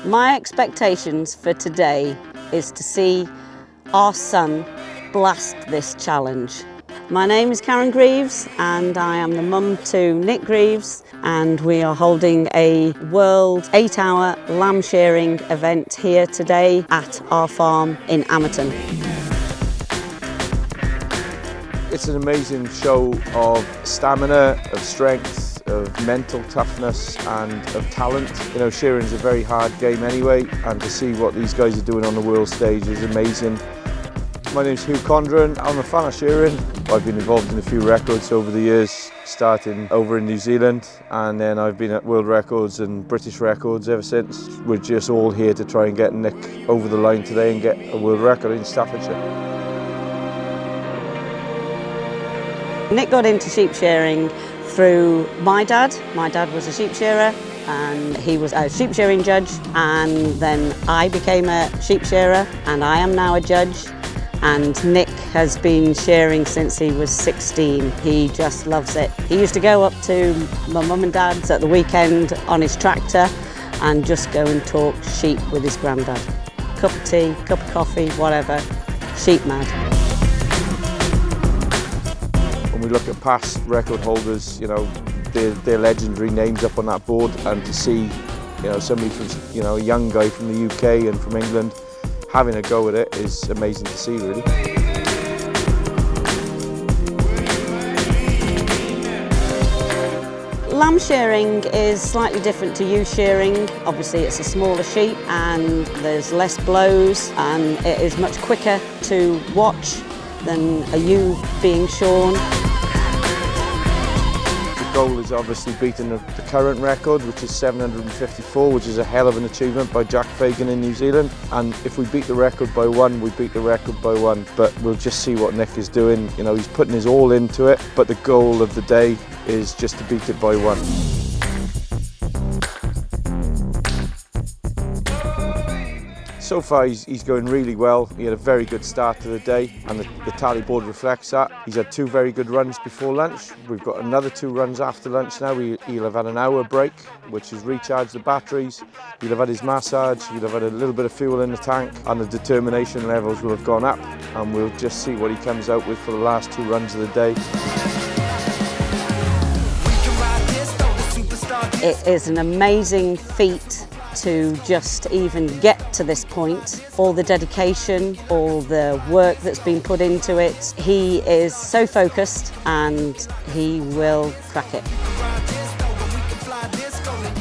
My expectations for today is to see our son blast this challenge. My name is Greaves and I am the mum to Nick Greaves, and we are holding a world 8-hour lamb shearing event here today at our farm in Amerton. It's an amazing show of stamina, of strength, of mental toughness and of talent. You know, shearing's a very hard game anyway, and to see what these guys are doing on the world stage is amazing. My name's Hugh Condren. I'm a fan of shearing. I've been involved in a few records over the years, starting over in New Zealand, and then I've been at world records and British records ever since. We're just all here to try and get Nick over the line today and get a world record in Staffordshire. Nick got into sheep shearing through my dad. My dad was a sheep shearer and he was a sheep shearing judge, and then I became a sheep shearer and I am now a judge. And Nick has been shearing since he was 16. He just loves it. He used to go up to my mum and dad's at the weekend on his tractor and just go and talk sheep with his granddad. Cup of tea, cup of coffee, whatever. Sheep mad. When we look at past record holders, you know, their legendary names up on that board, and to see, you know, somebody from, you know, a young guy from the UK and from England having a go at it is amazing to see, really. Lamb shearing is slightly different to ewe shearing. Obviously it's a smaller sheep and there's less blows, and it is much quicker to watch than a ewe being shorn. The goal is obviously beating the current record, which is 754, which is a hell of an achievement by Jack Fagan in New Zealand. And if we beat the record by one, we beat the record by one. But we'll just see what Nick is doing. You know, he's putting his all into it, but the goal of the day is just to beat it by one. So far he's going really well. He had a very good start to the day, and the tally board reflects that. He's had 2 very good runs before lunch. We've got another 2 runs after lunch now. He'll have had an hour break, which has recharged the batteries. He'll have had his massage, he'll have had a little bit of fuel in the tank, and the determination levels will have gone up, and we'll just see what he comes out with for the last 2 runs of the day. It is an amazing feat to just even get to this point. All the dedication, all the work that's been put into it. He is so focused and he will crack it.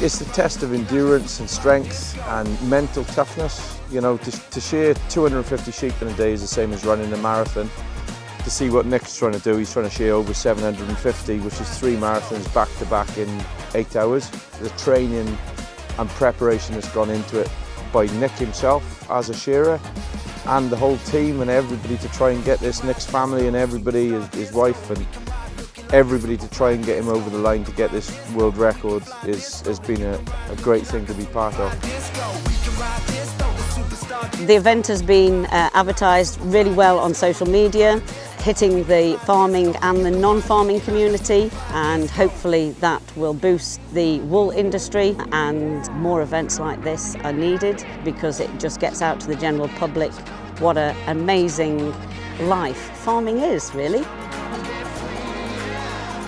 It's the test of endurance and strength and mental toughness. You know, to shear 250 sheep in a day is the same as running a marathon. To see what Nick's trying to do, he's trying to shear over 750, which is 3 marathons back to back in 8 hours. The training and preparation has gone into it by Nick himself as a shearer, and the whole team and everybody to try and get this, Nick's family and everybody, his wife and everybody, to try and get him over the line to get this world record has been a great thing to be part of. The event has been advertised really well on social media, hitting the farming and the non-farming community, and hopefully that will boost the wool industry, and more events like this are needed because it just gets out to the general public what an amazing life farming is, really.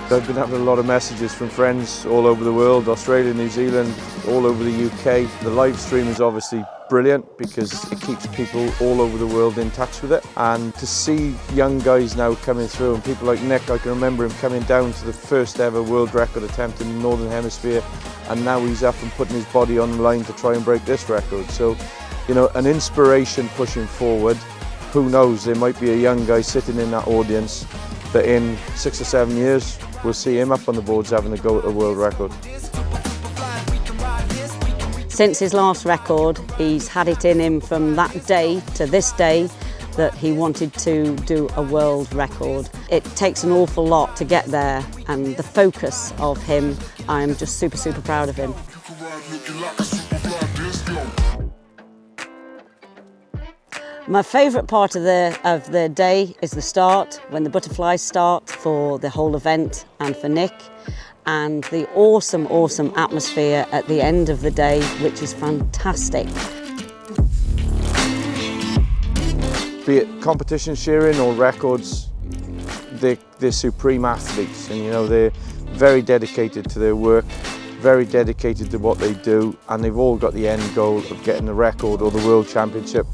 I've been having a lot of messages from friends all over the world, Australia, New Zealand, all over the UK. The live stream is obviously brilliant because it keeps people all over the world in touch with it. And to see young guys now coming through, and people like Nick, I can remember him coming down to the first ever world record attempt in the Northern Hemisphere, and now he's up and putting his body on the line to try and break this record. So, you know, an inspiration pushing forward. Who knows, there might be a young guy sitting in that audience that in 6 or 7 years we'll see him up on the boards having a go at a world record. Since his last record, he's had it in him from that day to this day that he wanted to do a world record. It takes an awful lot to get there, and the focus of him, I'm just super, super proud of him. My favourite part of the day is the start, when the butterflies start for the whole event and for Nick. and the awesome, awesome atmosphere at the end of the day, which is fantastic. Be it competition shearing or records, they're supreme athletes, and you know, they're very dedicated to their work, very dedicated to what they do, and they've all got the end goal of getting the record or the world championship.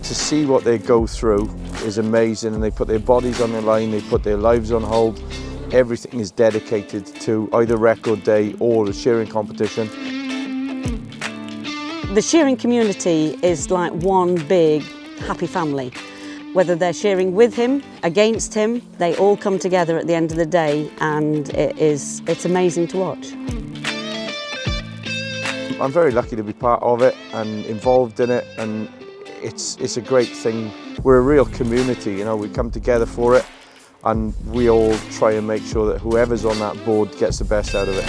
To see what they go through is amazing, and they put their bodies on the line, they put their lives on hold. Everything is dedicated to either record day or a shearing competition. The shearing community is like one big happy family. Whether they're shearing with him, against him, they all come together at the end of the day, and it's amazing to watch. I'm very lucky to be part of it and involved in it, and it's a great thing. We're a real community, you know, we come together for it, and we all try and make sure that whoever's on that board gets the best out of it.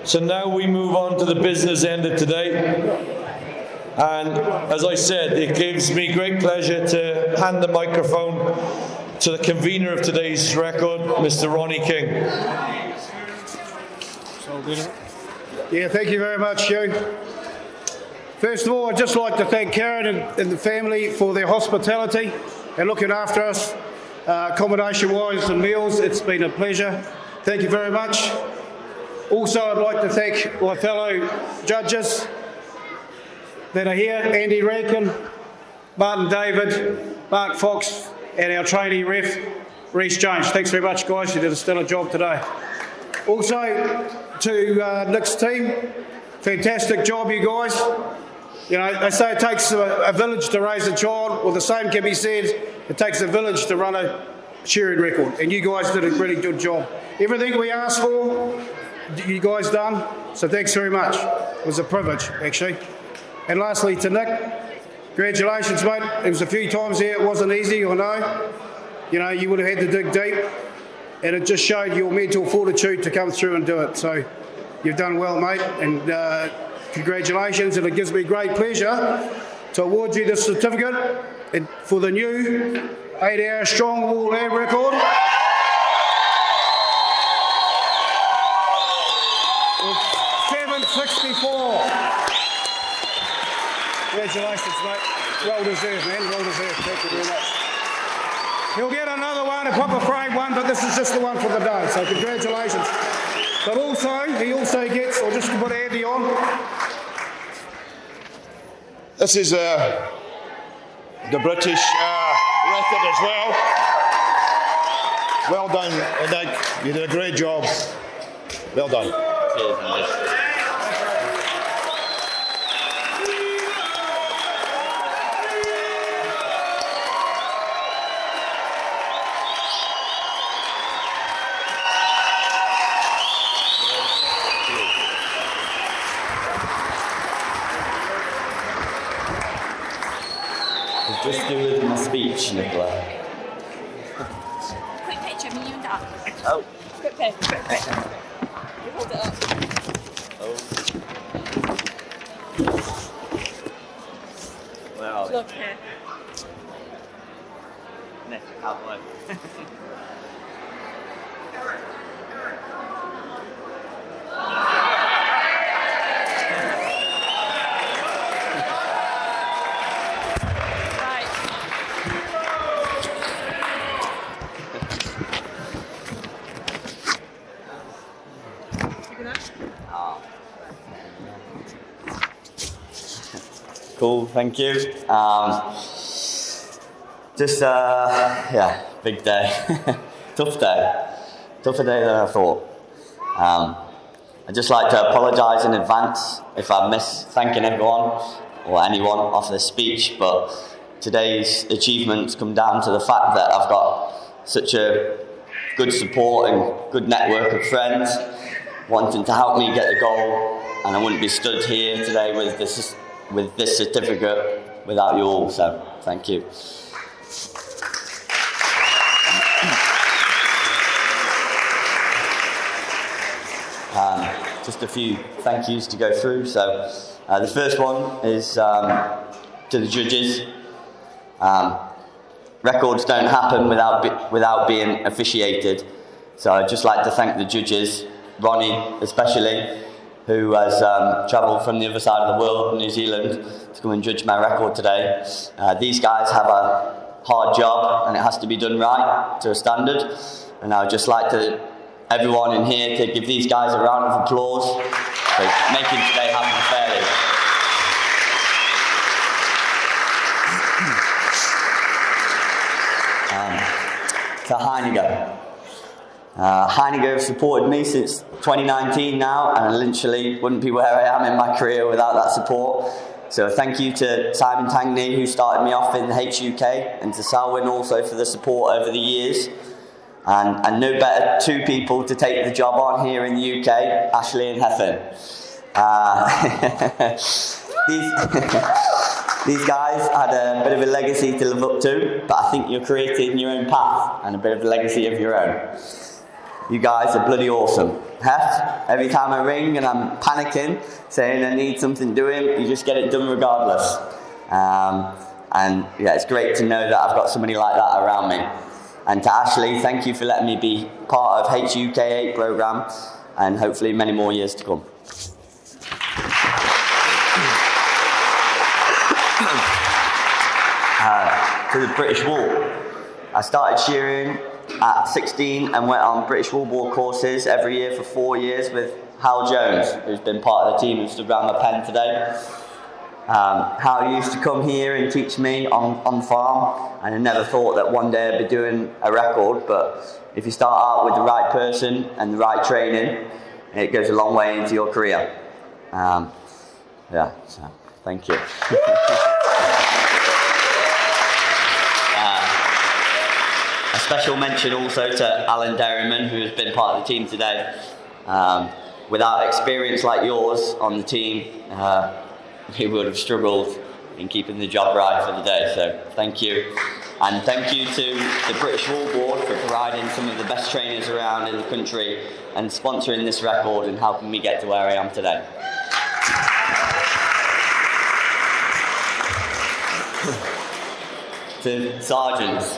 So now we move on to the business end of today. And as I said, it gives me great pleasure to hand the microphone to the convener of today's record, Mr. Ronnie King. Yeah, thank you very much, Hugh. First of all, I'd just like to thank Karen and the family for their hospitality and looking after us, accommodation-wise and meals. It's been a pleasure. Thank you very much. Also, I'd like to thank my fellow judges that are here, Andy Rankin, Martin David, Mark Fox, and our trainee ref, Rhys Jones. Thanks very much, guys. You did a stellar job today. Also, to Nick's team, fantastic job, you guys. You know, they say it takes a village to raise a child. Well, the same can be said, it takes a village to run a shearing record, and you guys did a really good job. Everything we asked for, you guys done, so thanks very much. It was a privilege, actually. And lastly, to Nick, congratulations, mate. It was a few times here, it wasn't easy, I know. You know, you would have had to dig deep, and it just showed your mental fortitude to come through and do it. So you've done well, mate, and congratulations, and it gives me great pleasure to award you this certificate for the new 8-hour strong wall land record. 764. Congratulations, mate. Well deserved, man. Well deserved. Thank you very much. You'll get another one, a proper frame one, but this is just the one for the day. So congratulations. But also, he also gets, or just to put Andy on, this is the British record as well. Well done, Nick. You did a great job. Well done. Just do with my speech, Nicola. Quick picture, me, you and Dad. Oh. Quick picture. You hold it up. Oh. Where are we? Look here. Nick, halfway. Right. Cool, thank you. Big day. Tough day. Tougher day than I thought. I'd just like to apologise in advance if I miss thanking everyone or anyone off the speech, but today's achievements come down to the fact that I've got such a good support and good network of friends wanting to help me get the goal, and I wouldn't be stood here today with this certificate without you all, so thank you. Just a few thank yous to go through. So the first one is to the judges. Records don't happen without being officiated. So I'd just like to thank the judges, Ronnie especially, who has travelled from the other side of the world, New Zealand, to come and judge my record today. These guys have a hard job and it has to be done right to a standard. And I would just like everyone in here to give these guys a round of applause for making today happen fairly. To Heiniger. Heiniger have supported me since 2019 now, and I literally wouldn't be where I am in my career without that support. So thank you to Simon Tangney, who started me off in the HUK, and to Salwyn also for the support over the years. And no better two people to take the job on here in the UK, Ashley and Hefin. These guys had a bit of a legacy to live up to, but I think you're creating your own path and a bit of a legacy of your own. You guys are bloody awesome. Hef, every time I ring and I'm panicking, saying I need something doing, you just get it done regardless. And yeah, it's great to know that I've got somebody like that around me. And to Ashley, thank you for letting me be part of HUK8 programme, and hopefully many more years to come. To the British Wall. I started shearing at 16 and went on British Wall ball courses every year for 4 years with Hal Jones, who's been part of the team and stood around my pen today. Hal used to come here and teach me on farm, and I never thought that one day I'd be doing a record, but if you start out with the right person and the right training, it goes a long way into your career. So thank you. A special mention also to Alan Derryman, who has been part of the team today. Without experience like yours on the team, he would have struggled in keeping the job right for the day, so thank you. And thank you to the British Wall Board for providing some of the best trainers around in the country and sponsoring this record and helping me get to where I am today. To sergeants.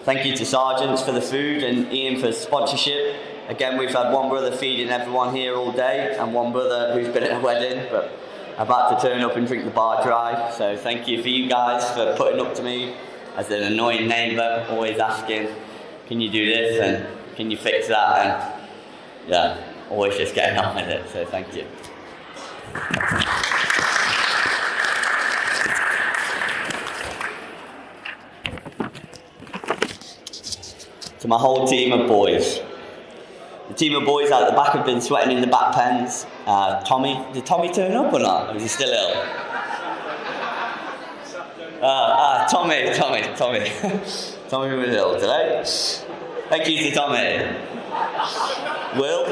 Thank you to sergeants for the food and Ian for sponsorship. Again, we've had one brother feeding everyone here all day and one brother who's been at a wedding, but about to turn up and drink the bar dry. So thank you for you guys for putting up to me as an annoying neighbour, always asking, can you do this and can you fix that? And yeah, always just getting on with it, so thank you. To my whole team of boys. The team of boys out at the back have been sweating in the back pens. Tommy, did Tommy turn up or not? Or is he still ill? Tommy. Tommy was ill today. Thank you to Tommy. Will,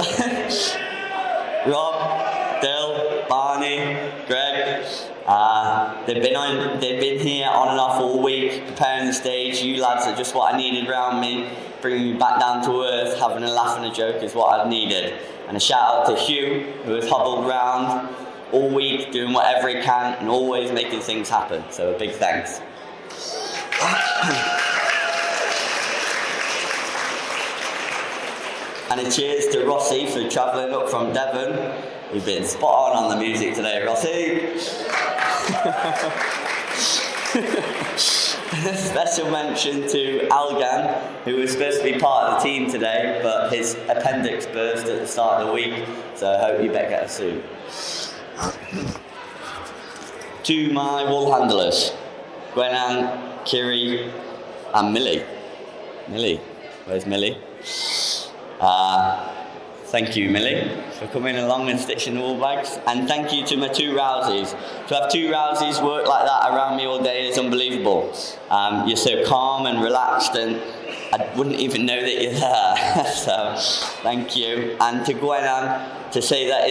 Rob, Dale, Barney, Greg, They've been here on and off all week, preparing the stage. You lads are just what I needed around me, bringing me back down to earth. Having a laugh and a joke is what I've needed. And a shout out to Hugh, who has hobbled around all week, doing whatever he can, and always making things happen. So a big thanks. And a cheers to Rossi for travelling up from Devon. You've been spot on the music today, Rossi. A special mention to Algan, who was supposed to be part of the team today, but his appendix burst at the start of the week, so I hope you better get a suit. To my wool handlers, Gwenan, Kiri, and Millie. Millie, where's Millie? Thank you, Millie, for coming along and stitching the wool bags. And thank you to my two Rouseys. To have two Rouseys work like that around me all day is unbelievable. You're so calm and relaxed, and I wouldn't even know that you're there. So, thank you. And to Gwenan, to say that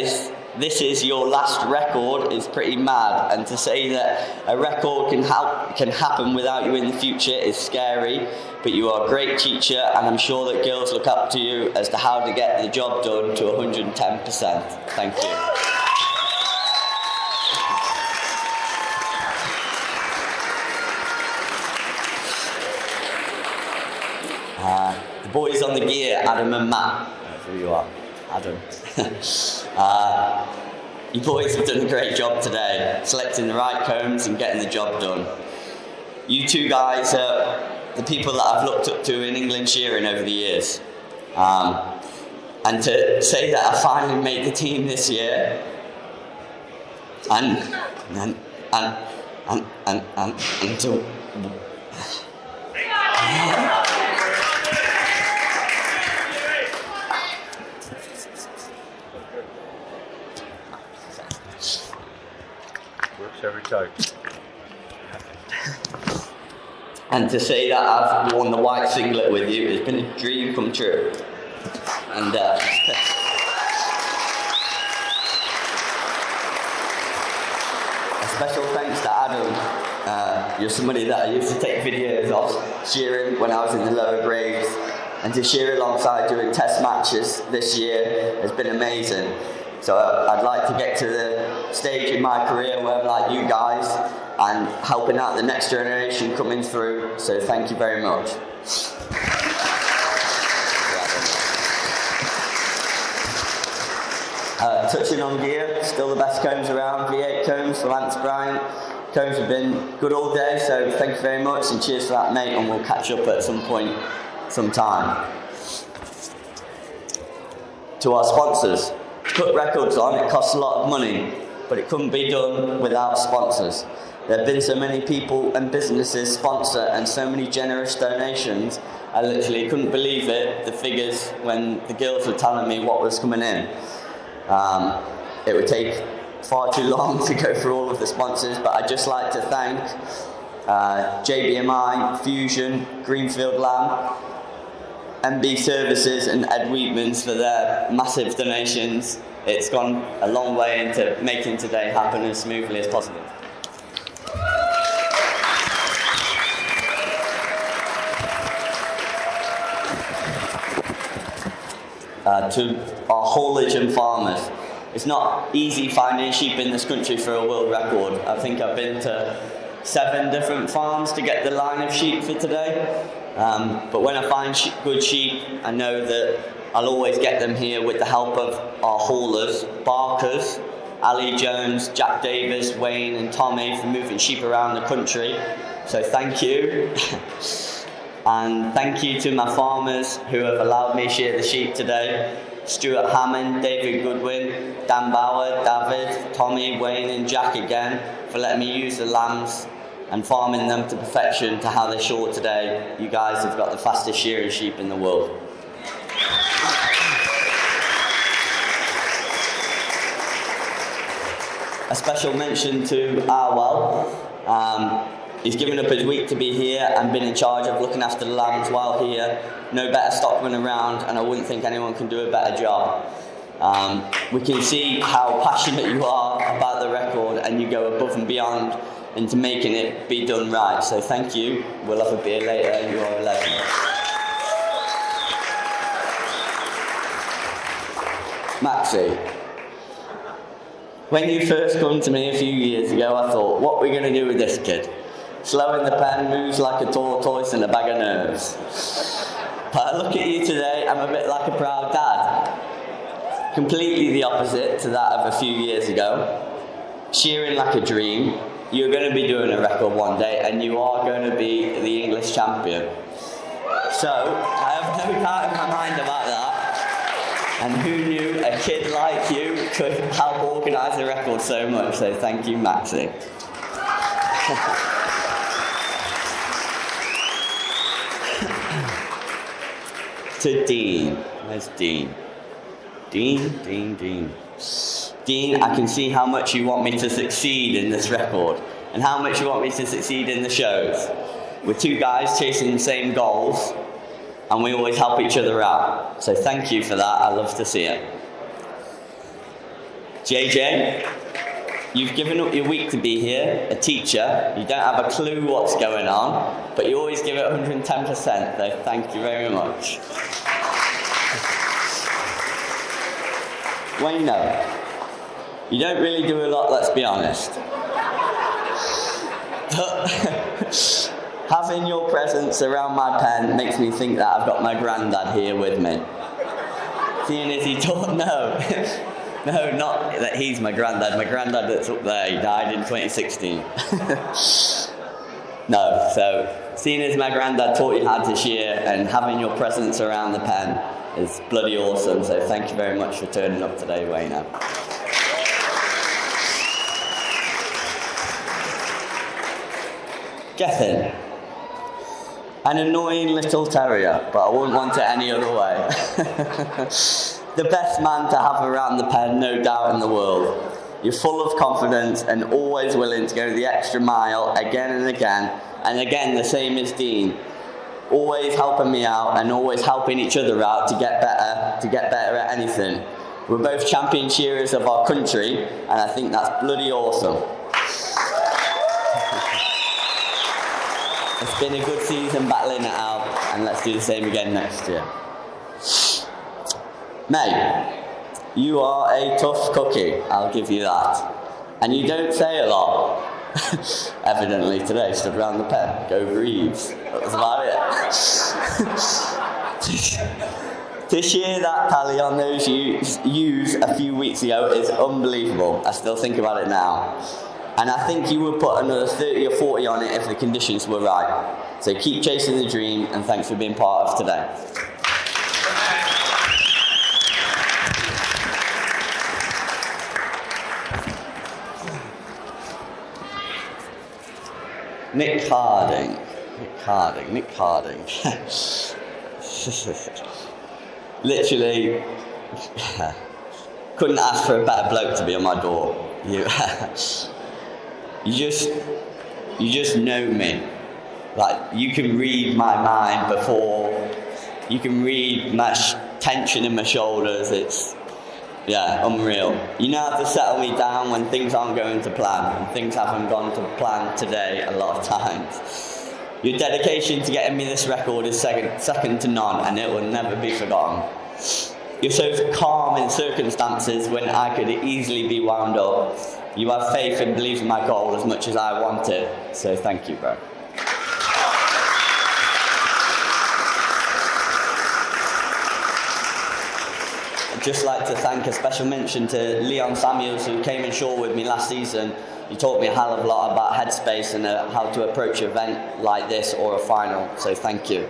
this is your last record is pretty mad, and to say that a record can happen without you in the future is scary, but you are a great teacher, and I'm sure that girls look up to you as to how to get the job done to 110%. Thank you. The boys on the gear, Adam and Matt, that's who you are, Adam. You boys have done a great job today, selecting the right combs and getting the job done. You two guys are the people that I've looked up to in England shearing over the years. And to say that I finally made the team this year, and to Every time. And to say that I've worn the white singlet with you has been a dream come true. And a special thanks to Adam. You're somebody that I used to take videos of shearing when I was in the lower Greaves, and to shear alongside during test matches this year has been amazing. So I'd like to get to the stage in my career where I'm like you guys and helping out the next generation coming through. So thank you very much. Touching on gear, still the best combs around, V8 combs for Lance Bryant. Combs have been good all day, so thank you very much, and cheers for that, mate, and we'll catch up at some point, sometime. To our sponsors. To put records on, it costs a lot of money, but it couldn't be done without sponsors. There have been so many people and businesses sponsor and so many generous donations. I literally couldn't believe it, the figures, when the girls were telling me what was coming in. It would take far too long to go through all of the sponsors, but I'd just like to thank JBMI, Fusion, Greenfield Lamb, MB Services and Ed Wheatman's for their massive donations. It's gone a long way into making today happen as smoothly as possible. To our haulage and farmers. It's not easy finding sheep in this country for a world record. I think I've been to 7 different farms to get the line of sheep for today. But when I find good sheep, I know that I'll always get them here with the help of our haulers, Barkers, Ali Jones, Jack Davis, Wayne and Tommy for moving sheep around the country. So thank you. And thank you to my farmers who have allowed me to shear the sheep today. Stuart Hammond, David Goodwin, Dan Bauer, David, Tommy, Wayne and Jack again for letting me use the lambs and farming them to perfection to how they shore today. You guys have got the fastest shearing sheep in the world. A special mention to Arwell. He's given up his week to be here and been in charge of looking after the lambs while here. No better stockman around, and I wouldn't think anyone can do a better job. We can see how passionate you are about the record, and and you go above and beyond into making it be done right. So thank you. We'll have a beer later. You are a legend. Maxie, when you first come to me a few years ago, I thought, what are we going to do with this kid? Slow in the pen, moves like a tortoise and a bag of nerves. But I look at you today, I'm a bit like a proud dad. Completely the opposite to that of a few years ago. Shearing like a dream. You're going to be doing a record one day, and you are going to be the English champion. So, I have no doubt in my mind about that. And who knew a kid like you could help organise a record so much? So thank you, Maxie. To Dean. Where's Dean? Dean. Dean, I can see how much you want me to succeed in this record and how much you want me to succeed in the shows. We're two guys chasing the same goals, and we always help each other out. So thank you for that. I love to see it. JJ, you've given up your week to be here, a teacher. You don't have a clue what's going on, but you always give it 110%. So thank you very much. Wayno, you don't really do a lot, let's be honest. But having your presence around my pen makes me think that I've got my granddad here with me. Seeing as he taught, no, not that he's my granddad. My granddad that's up there, he died in 2016. No, so seeing as my granddad taught you how to shear and having your presence around the pen is bloody awesome. So thank you very much for turning up today, Wayno. Gethin. An annoying little terrier, but I wouldn't want it any other way. The best man to have around the pen, no doubt in the world. You're full of confidence and always willing to go the extra mile again and again. And again, the same as Dean. Always helping me out and always helping each other out to get better at anything. We're both champion shearers of our country, and I think that's bloody awesome. It's been a good season battling it out, and let's do the same again next year. Mate, you are a tough cookie, I'll give you that. And you don't say a lot. Evidently today, stood around the pen, go Greaves. That was about it. To shear that tally on those U's a few weeks ago is unbelievable. I still think about it now. And I think you would put another 30 or 40 on it if the conditions were right. So keep chasing the dream, and thanks for being part of today. Nick Harding. Literally, couldn't ask for a better bloke to be on my door. You just know me. Like, you can read my mind before, you can read my tension in my shoulders. It's, unreal. You know how to settle me down when things aren't going to plan, and things haven't gone to plan today a lot of times. Your dedication to getting me this record is second to none, and it will never be forgotten. You're so calm in circumstances when I could easily be wound up. You have faith and believe in my goal as much as I want it. So thank you, bro. I'd just like to thank a special mention to Leon Samuels, who came ashore with me last season. He taught me a hell of a lot about headspace and how to approach an event like this or a final. So thank you.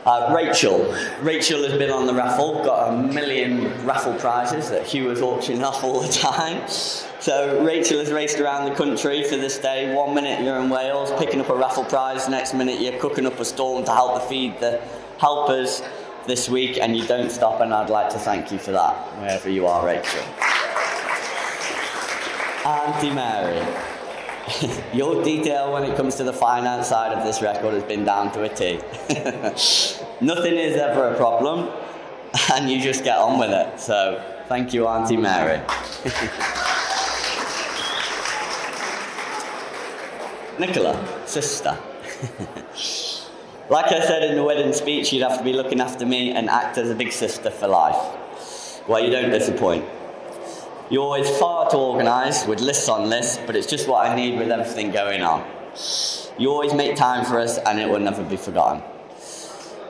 Rachel has been on the raffle, got 1 million raffle prizes that Hugh was auctioning off all the time. So Rachel has raced around the country for this day. 1 minute you're in Wales picking up a raffle prize, next minute you're cooking up a storm to help feed the helpers this week, and you don't stop, and I'd like to thank you for that, wherever you are, Rachel. Auntie Mary. Your detail when it comes to the finance side of this record has been down to a T. Nothing is ever a problem, and you just get on with it. So, thank you, Auntie Mary. Nicola, sister. Like I said in the wedding speech, you'd have to be looking after me and act as a big sister for life. Well, you don't disappoint. You're always far too organised with lists on lists, but it's just what I need with everything going on. You always make time for us and it will never be forgotten.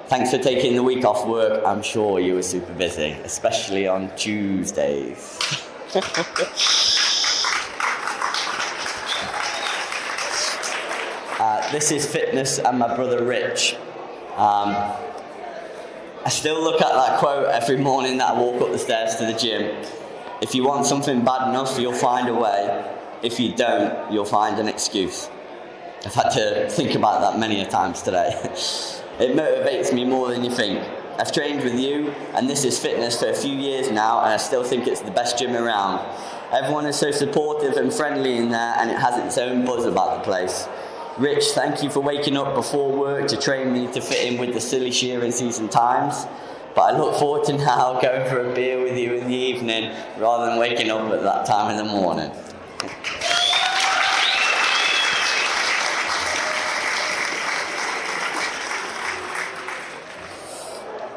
Thanks for taking the week off work. I'm sure you were super busy, especially on Tuesdays. This is fitness and my brother Rich. I still look at that quote every morning that I walk up the stairs to the gym. If you want something bad enough, you'll find a way. If you don't, you'll find an excuse. I've had to think about that many a times today. It motivates me more than you think. I've trained with you, and this is fitness for a few years now, and I still think it's the best gym around. Everyone is so supportive and friendly in there, and it has its own buzz about the place. Rich, thank you for waking up before work to train me to fit in with the silly shearing season times. But I look forward to now going for a beer with you in the evening rather than waking up at that time in the morning.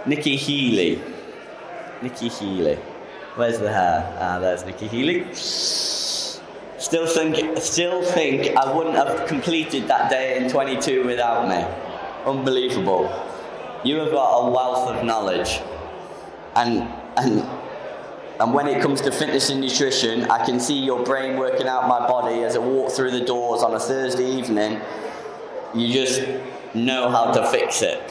Nikki Healy. Nikki Healy. Where's the hair? There's Nikki Healy. Still think I wouldn't have completed that day in 22 without me. Unbelievable. You have got a wealth of knowledge. And when it comes to fitness and nutrition, I can see your brain working out my body as I walk through the doors on a Thursday evening. You just know how to fix it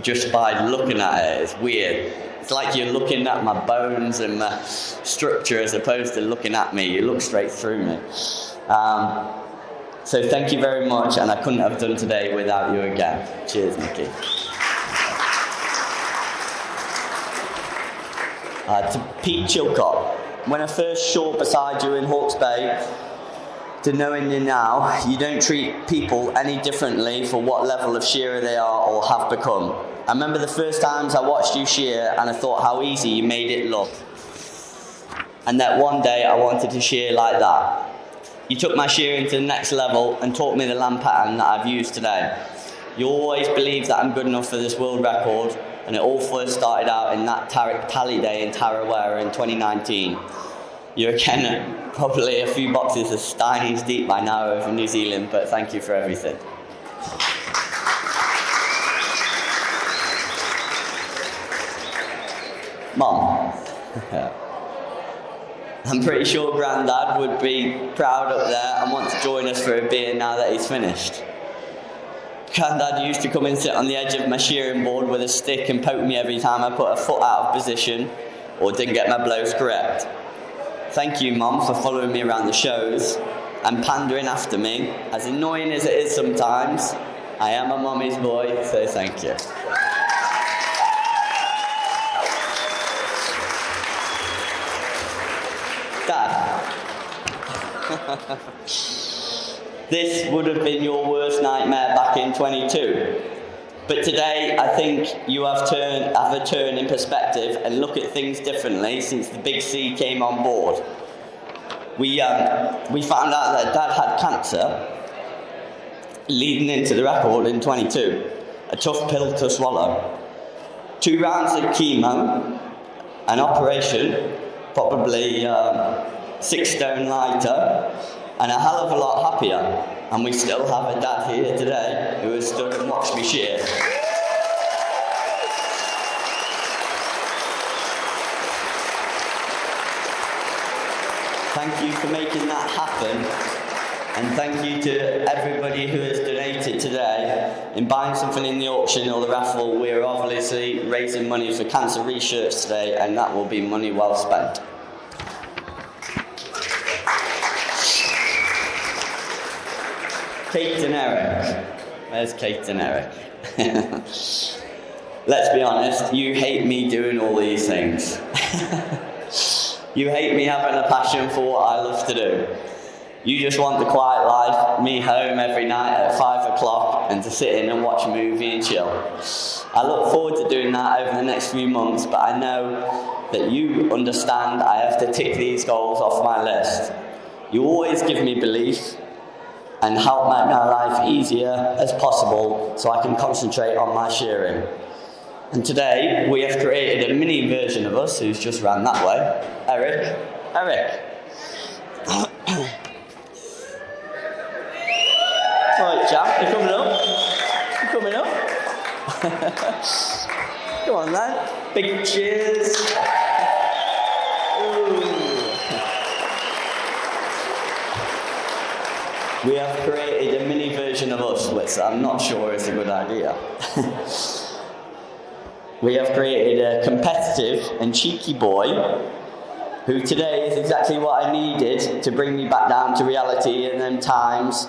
just by looking at it. It's weird. It's like you're looking at my bones and my structure as opposed to looking at me. You look straight through me. So thank you very much, and I couldn't have done today without you again. Cheers, Nikki. To Pete Chilcott, when I first shore beside you in Hawke's Bay, to knowing you now, you don't treat people any differently for what level of shearer they are or have become. I remember the first times I watched you shear and I thought how easy you made it look. And that one day I wanted to shear like that. You took my shearing to the next level and taught me the lamb pattern that I've used today. You always believed that I'm good enough for this world record, and it all first started out in that tally day in Tarawera in 2019. You're again probably a few boxes of Steinies deep by now over New Zealand, but thank you for everything. Mom. I'm pretty sure Grandad would be proud up there and want to join us for a beer now that he's finished. Grandad used to come and sit on the edge of my shearing board with a stick and poke me every time I put a foot out of position or didn't get my blows correct. Thank you, Mum, for following me around the shows and pandering after me. As annoying as it is sometimes, I am a mummy's boy, so thank you. Dad. This would have been your worst nightmare back in 22. But today, I think you have a turn in perspective and look at things differently since the big C came on board. We found out that Dad had cancer leading into the record in 22. A tough pill to swallow. 2 rounds of chemo, an operation, probably 6 stone lighter, and a hell of a lot happier. And we still have a dad here today who has stood and watched me shear. Thank you for making that happen. And thank you to everybody who has donated today. In buying something in the auction or the raffle, we are obviously raising money for cancer research today, and that will be money well spent. Kate and Eric. Where's Kate and Eric? Let's be honest, you hate me doing all these things. You hate me having a passion for what I love to do. You just want the quiet life, me home every night at 5 o'clock and to sit in and watch a movie and chill. I look forward to doing that over the next few months, but I know that you understand I have to tick these goals off my list. You always give me belief, and help make my life easier as possible so I can concentrate on my shearing. And today we have created a mini version of us who's just ran that way. Eric. Right, Jack, you're coming up. Come on then. Big cheers. Ooh. We have created a mini version of us, which I'm not sure is a good idea. We have created a competitive and cheeky boy who today is exactly what I needed to bring me back down to reality in them times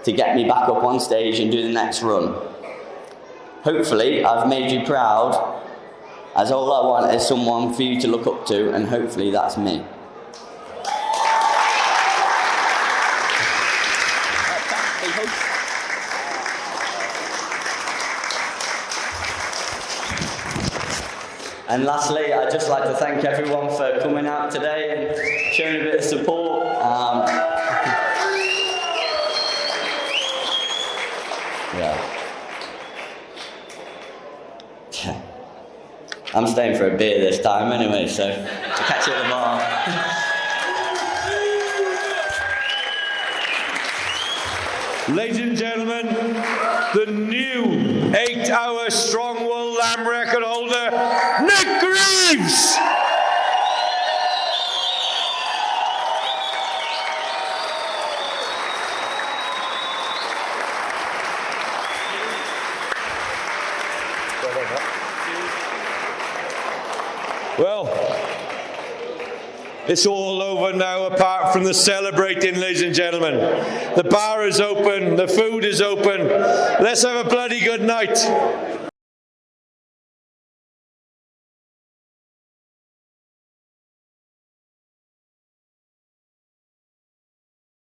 to get me back up on stage and do the next run. Hopefully, I've made you proud, as all I want is someone for you to look up to, and hopefully that's me. And lastly, I'd just like to thank everyone for coming out today and showing a bit of support. I'm staying for a beer this time anyway, so I'll catch you at the bar. Ladies and gentlemen, the new 8-hour strong wool lamb record holder, Nick Greaves! Well, it's all over now apart from the celebrating, ladies and gentlemen. The bar is open, the food is open. Let's have a bloody good night.